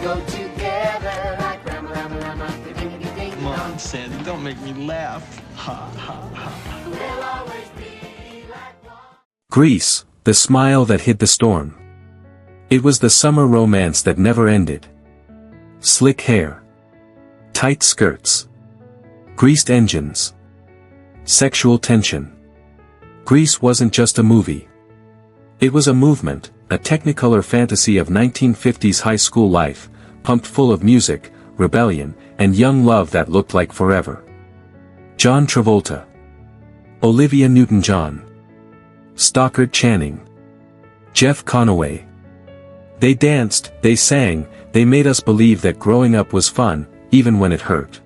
go together like rama, rama, rama, ding, ding, Come on, Sandy, don't make me laugh. Ha, ha, ha. We'll always be like one. Grease, the smile that hid the storm. It was the summer romance that never ended. Slick hair. Tight skirts. Greased engines. Sexual tension. Grease wasn't just a movie. It was a movement, a technicolor fantasy of 1950s high school life, pumped full of music, rebellion, and young love that looked like forever. John Travolta. Olivia Newton-John. Stockard Channing. Jeff Conaway. They danced, they sang, they made us believe that growing up was fun, even when it hurt.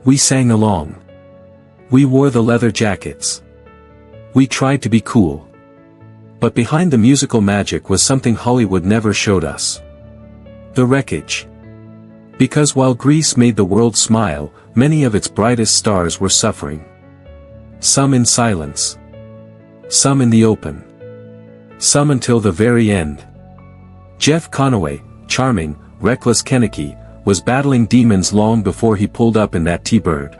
We sang along. We wore the leather jackets. We tried to be cool. But behind the musical magic was something Hollywood never showed us. The wreckage. Because while Grease made the world smile, many of its brightest stars were suffering. Some in silence. Some in the open. Some until the very end. Jeff Conaway, charming, reckless Kenickie, was battling demons long before he pulled up in that T-Bird.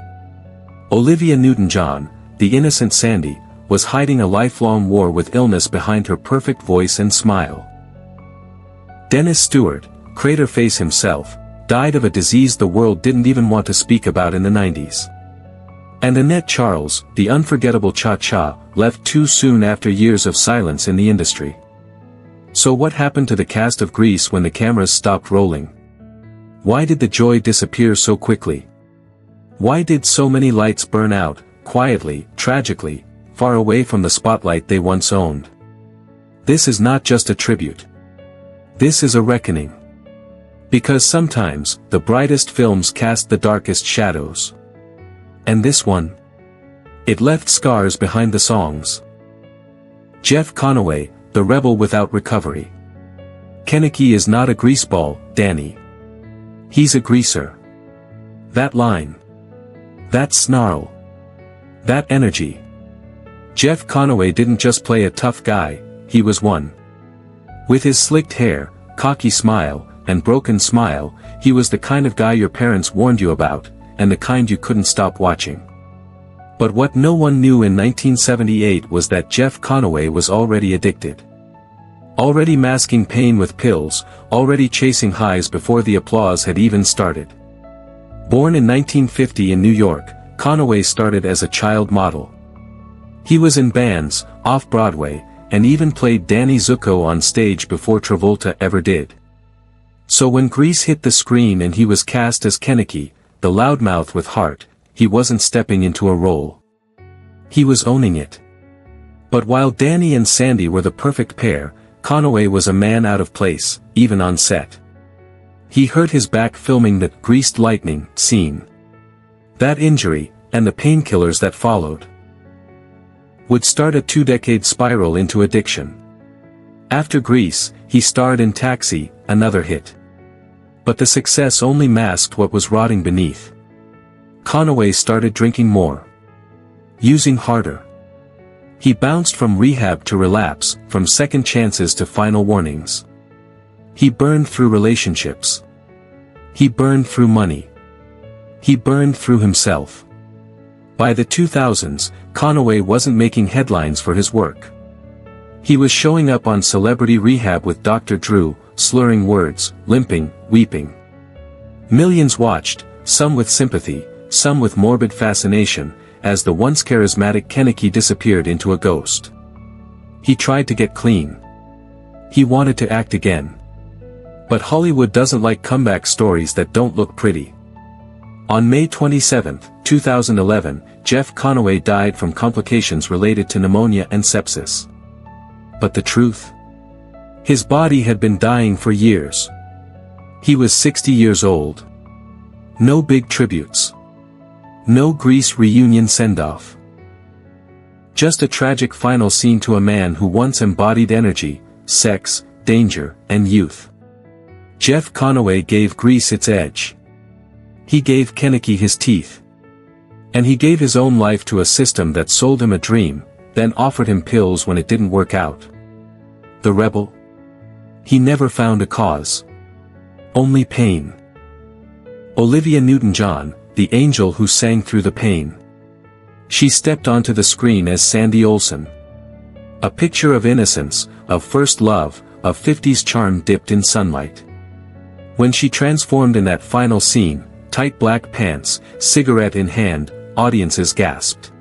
Olivia Newton-John, the innocent Sandy, was hiding a lifelong war with illness behind her perfect voice and smile. Dennis Stewart, Craterface himself, died of a disease the world didn't even want to speak about in the 90s. And Annette Charles, the unforgettable Cha-Cha, left too soon after years of silence in the industry. So what happened to the cast of Grease when the cameras stopped rolling? Why did the joy disappear so quickly? Why did so many lights burn out, quietly, tragically, far away from the spotlight they once owned? This is not just a tribute. This is a reckoning. Because sometimes, the brightest films cast the darkest shadows. And this one? It left scars behind the songs. Jeff Conaway, the rebel without recovery. Kenickie is not a greaseball, Danny. He's a greaser. That line. That snarl. That energy. Jeff Conaway didn't just play a tough guy, he was one. With his slicked hair, cocky smile, and broken smile, he was the kind of guy your parents warned you about, and the kind you couldn't stop watching. But what no one knew in 1978 was that Jeff Conaway was already addicted. Already masking pain with pills, already chasing highs before the applause had even started. Born in 1950 in New York, Conaway started as a child model. He was in bands, off-Broadway, and even played Danny Zuko on stage before Travolta ever did. So when Grease hit the screen and he was cast as Kenickie, the loudmouth with heart, he wasn't stepping into a role. He was owning it. But while Danny and Sandy were the perfect pair, Conaway was a man out of place, even on set. He hurt his back filming the Greased Lightning scene. That injury, and the painkillers that followed, would start a 2-decade spiral into addiction. After Grease, he starred in Taxi, another hit. But the success only masked what was rotting beneath. Conaway started drinking more. Using harder. He bounced from rehab to relapse, from second chances to final warnings. He burned through relationships. He burned through money. He burned through himself. By the 2000s, Conaway wasn't making headlines for his work. He was showing up on Celebrity Rehab with Dr. Drew, slurring words, limping, weeping. Millions watched, some with sympathy, some with morbid fascination, as the once charismatic Kenickie disappeared into a ghost. He tried to get clean. He wanted to act again. But Hollywood doesn't like comeback stories that don't look pretty. On May 27, 2011, Jeff Conaway died from complications related to pneumonia and sepsis. But the truth? His body had been dying for years. He was 60 years old. No big tributes. No Grease reunion send-off. Just a tragic final scene to a man who once embodied energy, sex, danger, and youth. Jeff Conaway gave Grease its edge. He gave Kenickie his teeth. And he gave his own life to a system that sold him a dream, then offered him pills when it didn't work out. The rebel? He never found a cause. Only pain. Olivia Newton-John, the angel who sang through the pain. She stepped onto the screen as Sandy Olsen. A picture of innocence, of first love, of 50s charm dipped in sunlight. When she transformed in that final scene, tight black pants, cigarette in hand, audiences gasped.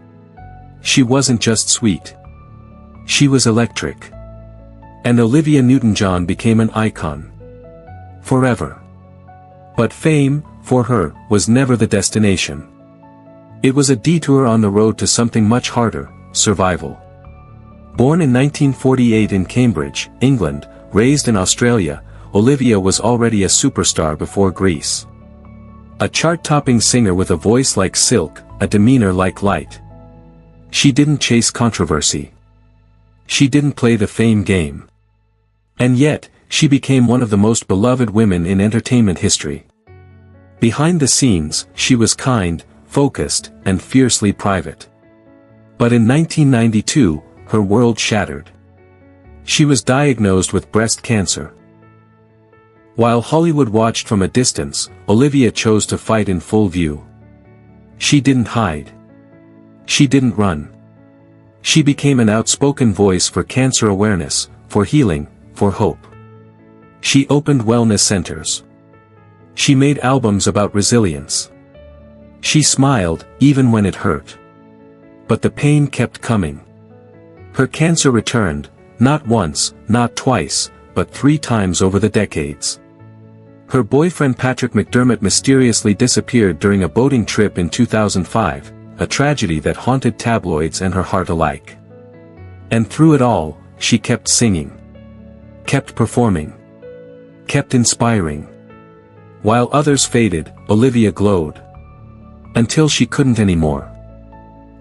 She wasn't just sweet. She was electric. And Olivia Newton-John became an icon. Forever. But fame, for her, was never the destination. It was a detour on the road to something much harder, survival. Born in 1948 in Cambridge, England, raised in Australia, Olivia was already a superstar before Grease. A chart-topping singer with a voice like silk, a demeanor like light. She didn't chase controversy. She didn't play the fame game. And yet, she became one of the most beloved women in entertainment history. Behind the scenes, she was kind, focused, and fiercely private. But in 1992, her world shattered. She was diagnosed with breast cancer. While Hollywood watched from a distance, Olivia chose to fight in full view. She didn't hide. She didn't run. She became an outspoken voice for cancer awareness, for healing, for hope. She opened wellness centers. She made albums about resilience. She smiled, even when it hurt. But the pain kept coming. Her cancer returned, not once, not twice, but 3 times over the decades. Her boyfriend Patrick McDermott mysteriously disappeared during a boating trip in 2005, a tragedy that haunted tabloids and her heart alike. And through it all, she kept singing. Kept performing. Kept inspiring. While others faded, Olivia glowed. Until she couldn't anymore.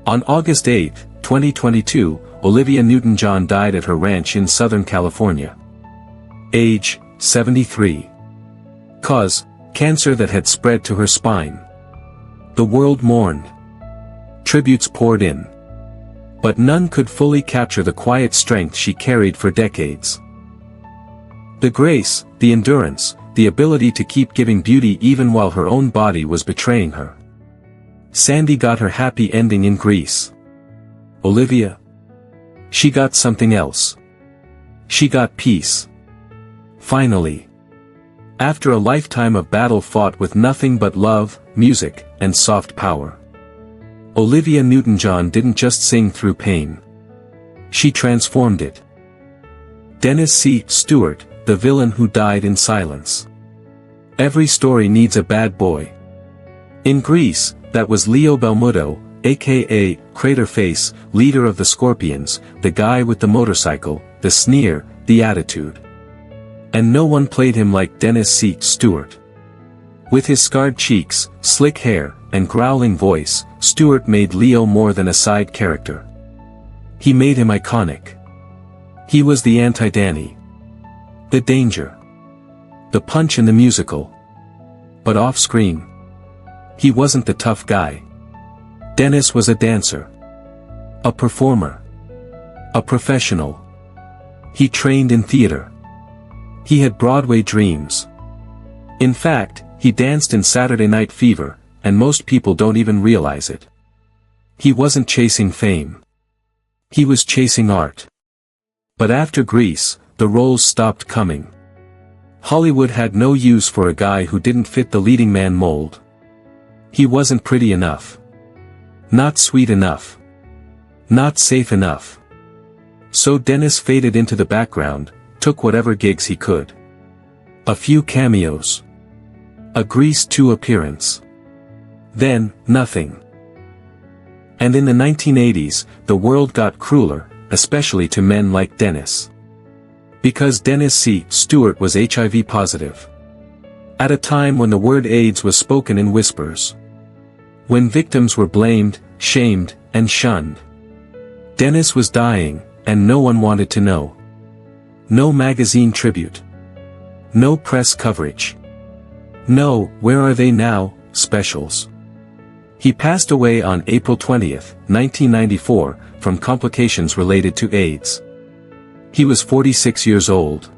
On August 8, 2022, Olivia Newton-John died at her ranch in Southern California. Age, 73. Cause, cancer that had spread to her spine. The world mourned. Tributes poured in. But none could fully capture the quiet strength she carried for decades. The grace, the endurance, the ability to keep giving beauty even while her own body was betraying her. Sandy got her happy ending in Grease. Olivia? She got something else. She got peace. Finally. After a lifetime of battle fought with nothing but love, music, and soft power. Olivia Newton-John didn't just sing through pain. She transformed it. Dennis C. Stewart, the villain who died in silence. Every story needs a bad boy. In Grease, that was Leo Belmudo, aka Craterface, leader of the Scorpions, the guy with the motorcycle, the sneer, the attitude. And no one played him like Dennis C. Stewart. With his scarred cheeks, slick hair, and growling voice, Stewart made Leo more than a side character. He made him iconic. He was the anti-Danny. The danger. The punch in the musical. But off-screen, he wasn't the tough guy. Dennis was a dancer. A performer. A professional. He trained in theater. He had Broadway dreams. In fact, he danced in Saturday Night Fever, and most people don't even realize it. He wasn't chasing fame. He was chasing art. But after Grease, the roles stopped coming. Hollywood had no use for a guy who didn't fit the leading man mold. He wasn't pretty enough. Not sweet enough. Not safe enough. So Dennis faded into the background, took whatever gigs he could. A few cameos. A Grease 2 appearance. Then, nothing. And in the 1980s, the world got crueler, especially to men like Dennis. Because Dennis C. Stewart was HIV positive. At a time when the word AIDS was spoken in whispers. When victims were blamed, shamed, and shunned. Dennis was dying, and no one wanted to know. No magazine tribute. No press coverage. No, where are they now, specials. He passed away on April 20, 1994, from complications related to AIDS. He was 46 years old.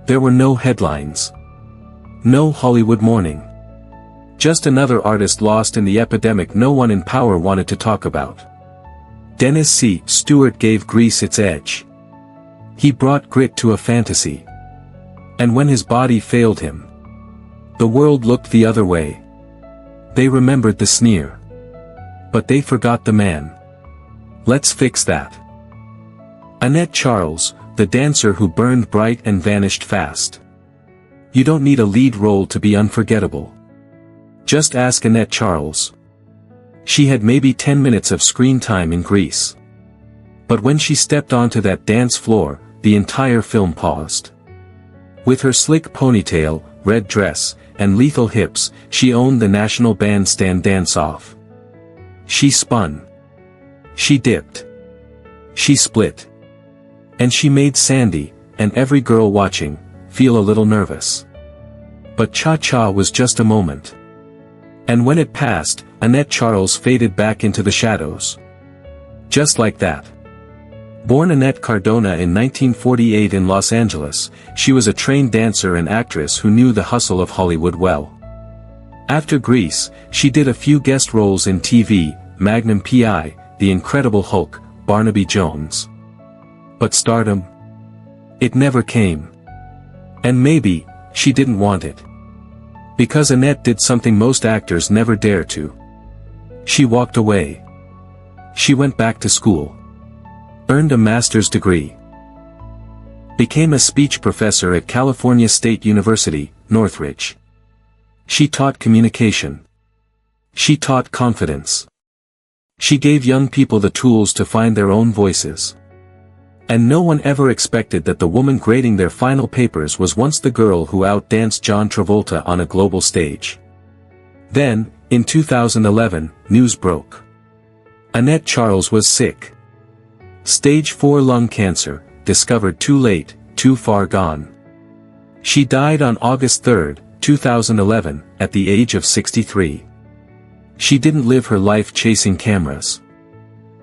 There were no headlines. No Hollywood morning. Just another artist lost in the epidemic no one in power wanted to talk about. Dennis C. Stewart gave Grease its edge. He brought grit to a fantasy. And when his body failed him, the world looked the other way. They remembered the sneer. But they forgot the man. Let's fix that. Annette Charles, the dancer who burned bright and vanished fast. You don't need a lead role to be unforgettable. Just ask Annette Charles. She had maybe 10 minutes of screen time in Grease. But when she stepped onto that dance floor, the entire film paused. With her slick ponytail, red dress, and lethal hips, she owned the National Bandstand dance-off. She spun. She dipped. She split. And she made Sandy, and every girl watching, feel a little nervous. But cha-cha was just a moment. And when it passed, Annette Charles faded back into the shadows. Just like that. Born Annette Cardona in 1948 in Los Angeles, she was a trained dancer and actress who knew the hustle of Hollywood well. After Grease, she did a few guest roles in TV, Magnum P.I., The Incredible Hulk, Barnaby Jones. But stardom? It never came. And maybe, she didn't want it. Because Annette did something most actors never dare to. She walked away. She went back to school. Earned a master's degree. Became a speech professor at California State University, Northridge. She taught communication. She taught confidence. She gave young people the tools to find their own voices. And no one ever expected that the woman grading their final papers was once the girl who outdanced John Travolta on a global stage. Then, in 2011, news broke. Annette Charles was sick. Stage 4 lung cancer, discovered too late, too far gone. She died on August 3, 2011, at the age of 63. She didn't live her life chasing cameras.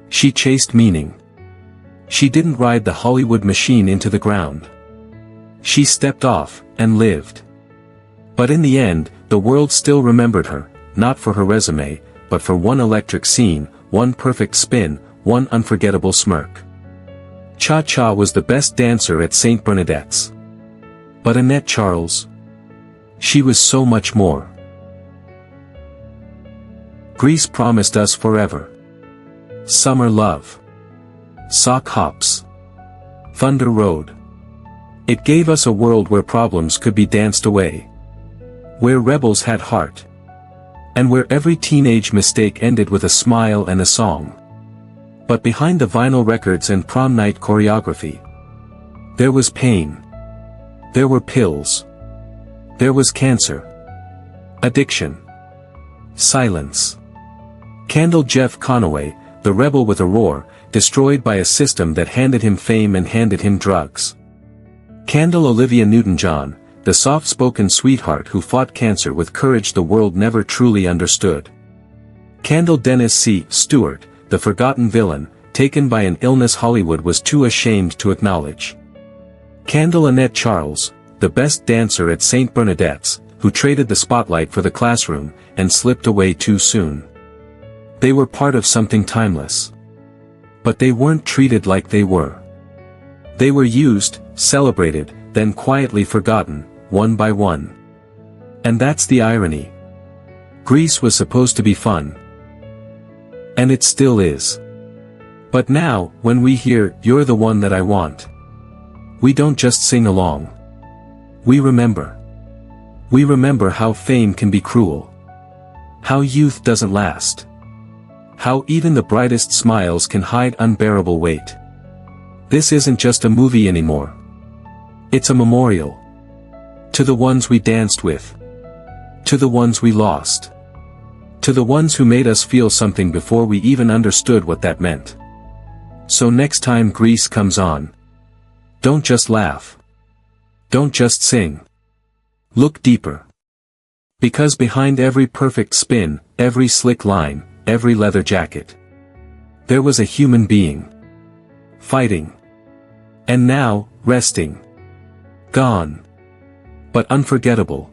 She chased meaning. She didn't ride the Hollywood machine into the ground. She stepped off, and lived. But in the end, the world still remembered her, not for her resume, but for one electric scene, one perfect spin, one unforgettable smirk. Cha-Cha was the best dancer at St. Bernadette's. But Annette Charles? She was so much more. Grease promised us forever. Summer love. Sock hops. Thunder Road. It gave us a world where problems could be danced away. Where rebels had heart. And where every teenage mistake ended with a smile and a song. But behind the vinyl records and prom night choreography, there was pain. There were pills. There was cancer. Addiction. Silence. Candle Jeff Conaway, the rebel with a roar, destroyed by a system that handed him fame and handed him drugs. Candle Olivia Newton-John, the soft-spoken sweetheart who fought cancer with courage the world never truly understood. Candle Dennis C. Stewart, the forgotten villain, taken by an illness Hollywood was too ashamed to acknowledge. Candle Annette Charles, the best dancer at St. Bernadette's, who traded the spotlight for the classroom, and slipped away too soon. They were part of something timeless. But they weren't treated like they were. They were used, celebrated, then quietly forgotten, one by one. And that's the irony. Grease was supposed to be fun. And it still is. But now, when we hear, "You're the one that I want," we don't just sing along. We remember. We remember how fame can be cruel. How youth doesn't last. How even the brightest smiles can hide unbearable weight. This isn't just a movie anymore. It's a memorial. To the ones we danced with. To the ones we lost. To the ones who made us feel something before we even understood what that meant. So next time Grease comes on, don't just laugh. Don't just sing. Look deeper. Because behind every perfect spin, every slick line, every leather jacket, there was a human being. Fighting. And now, resting. Gone. But unforgettable.